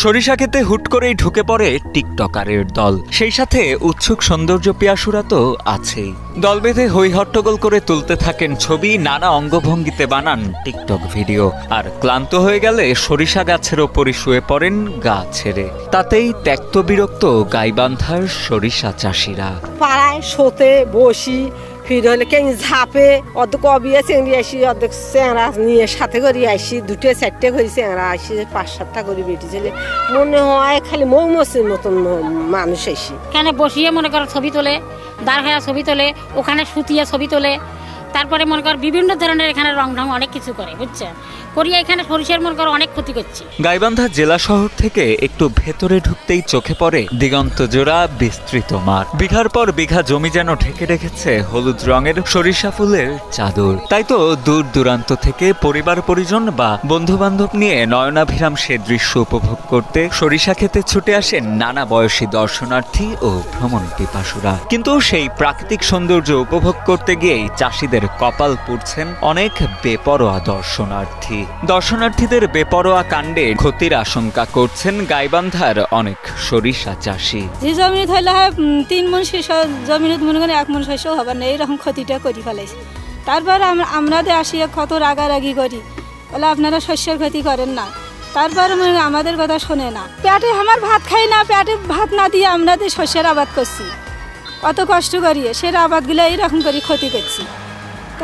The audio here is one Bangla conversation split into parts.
সরিষা খেতে হুট করেই ঢুকে পড়ে টিকটকারের দল, সেই সাথে উৎসুক সৌন্দর্য পিয়াসুরা তো আছেই। দল বেঁধে হই হট্টগোল করে তুলতে থাকেন ছবি, নানা অঙ্গভঙ্গিতে বানান টিকটক ভিডিও। আর ক্লান্ত হয়ে গেলে সরিষা গাছের ওপরই শুয়ে পড়েন গা ছেড়ে। তাতেই ত্যক্ত বিরক্ত গাইবান্ধার সরিষা চাষিরা। পাড়ায় শোতে বসি, ফির হলে কেন ঝাপে, অর্ধেক অবিয়া চেংড়ি আসি, অর্ধেক চেংড়া নিয়ে সাথে করে আসি, দুটো চারটে করে চেংড়া আসি, 5-7টা করে বেটি ছেলে। মনে হয় খালি মৌমাছির মতন মানুষ আসি। কেন বসিয়ে মনে করো ছবি তোলে, দাঁড় হয়ে ছবি তোলে, ওখানে সুতিয়ে ছবি তোলে, তারপরে মনে কর বিভিন্ন ধরনের এখানে রং ঢং অনেক কিছু করে, বুঝছেন, করিয়া এখানে সরিষার মনে করো অনেক ক্ষতি করছে। গাইবান্ধা জেলা শহর থেকে একটু ভেতরে ঢুকতেই চোখে পড়ে দিগন্ত জোড়া বিস্তৃত মাঠ। বিঘার পর বিঘা জমি যেন ঢেকে রেখেছে হলুদ রঙের সরিষা ফুলের চাদর। তাই তো দূর দূরান্ত থেকে পরিবার পরিজন বা বন্ধু বান্ধব নিয়ে নয়নাভিরাম সে দৃশ্য উপভোগ করতে সরিষা খেতে ছুটে আসেন নানা বয়সী দর্শনার্থী ও ভ্রমণ পিপাসুরা। কিন্তু সেই প্রাকৃতিক সৌন্দর্য উপভোগ করতে গিয়েই চাষিদের কপাল পুড়ছেন অনেক বেপরোয়া দর্শনার্থী। দর্শনার্থীদের বেপরোয়া কাণ্ডে ক্ষতির আশঙ্কা করছেন গাইবান্ধার অনেক সরিষা চাষি। যে জমি হইলে 3 মণ জমিনে মনে করেন 1 মণ শস্য হবার না, এইরকম ক্ষতিটা করে ফেলাইছে। তারপর আমরা আসিয়া কত রাগারাগি করি, বলে আপনারা শস্যের ক্ষতি করেন না, তারপর আমাদের কথা শোনে না। পেটে আমার ভাত খাই না, পেটে ভাত না দিয়ে আমরা শস্যের আবাদ করছি, কত কষ্ট করিয়ে সে আবাদগুলো এইরকম করে ক্ষতি করছি।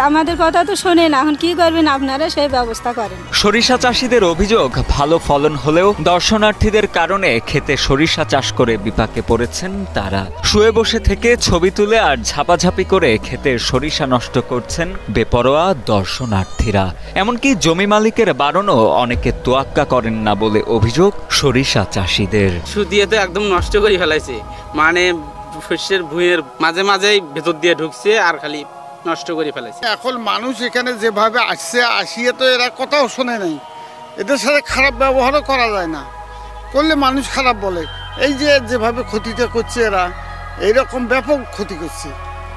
আমাদের কথা তো শোনে না, এখন কি করবেন আপনারা সেই ব্যবস্থা করেন। সরিষা চাষিদের অভিযোগ, ভালো ফলন হলেও দর্শনার্থীদের কারণে খেতে সরিষা চাষ করে বিপাকে পড়েছেন তারা। শুয়ে বসে থেকে ছবি তুলে আর ঝাপাঝাপি করে ক্ষেতের সরিষা নষ্ট করছেন বেপরোয়া দর্শনার্থীরা। এমনকি জমি মালিকের বারণও অনেকে তোয়াক্কা করেন না বলে অভিযোগ সরিষা চাষিদের। সুদিয়ে তো একদম নষ্ট করে ফেলাইছে, মানে শস্যের ভুঁইয়ের মাঝে মাঝেই ভেতর দিয়ে ঢুকছে আর খালি নষ্ট করে ফেলেছে। এখন মানুষ এখানে যেভাবে আসিয়ে তো এরা কথাও শোনে নাই, এদের সাথে খারাপ ব্যবহারও করা যায় না, করলে মানুষ খারাপ বলে। এই যে যেভাবে ক্ষতিটা করছে এরা, এইরকম ব্যাপক ক্ষতি করছে,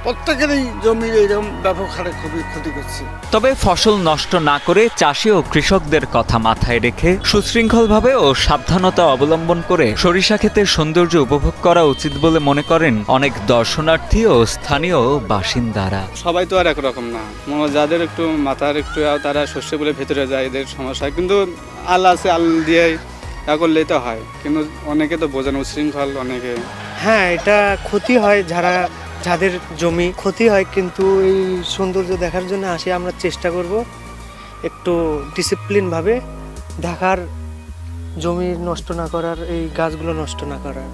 প্রত্যেকেরই জমির এইরকম ব্যাপক হারে ক্ষতি করছে। তবে ফসল নষ্ট না করে চাষি ও কৃষকদের কথা মাথায় রেখে সুশৃঙ্খলভাবে ও সাবধানতা অবলম্বন করে সরিষা ক্ষেতের সৌন্দর্য উপভোগ করা উচিত বলে মনে করেন অনেক দর্শনার্থী ও স্থানীয় বাসিন্দারা। সবাই তো আর একরকম না, যাদের একটু মাথার একটু তারা শস্য বলে ভেতরে যায়, এদের সমস্যা। কিন্তু আল আছে, আল দিয়ে তা করলেই তো হয়, কিন্তু অনেকে তো বোঝেন উশৃঙ্খল অনেকে। হ্যাঁ, এটা ক্ষতি হয়, যাদের জমি ক্ষতি হয়, কিন্তু এই সৌন্দর্য দেখার জন্য আসি। আমরা চেষ্টা করব একটু ডিসিপ্লিনভাবে দেখার, জমি নষ্ট না করার, এই গাছগুলো নষ্ট না করার।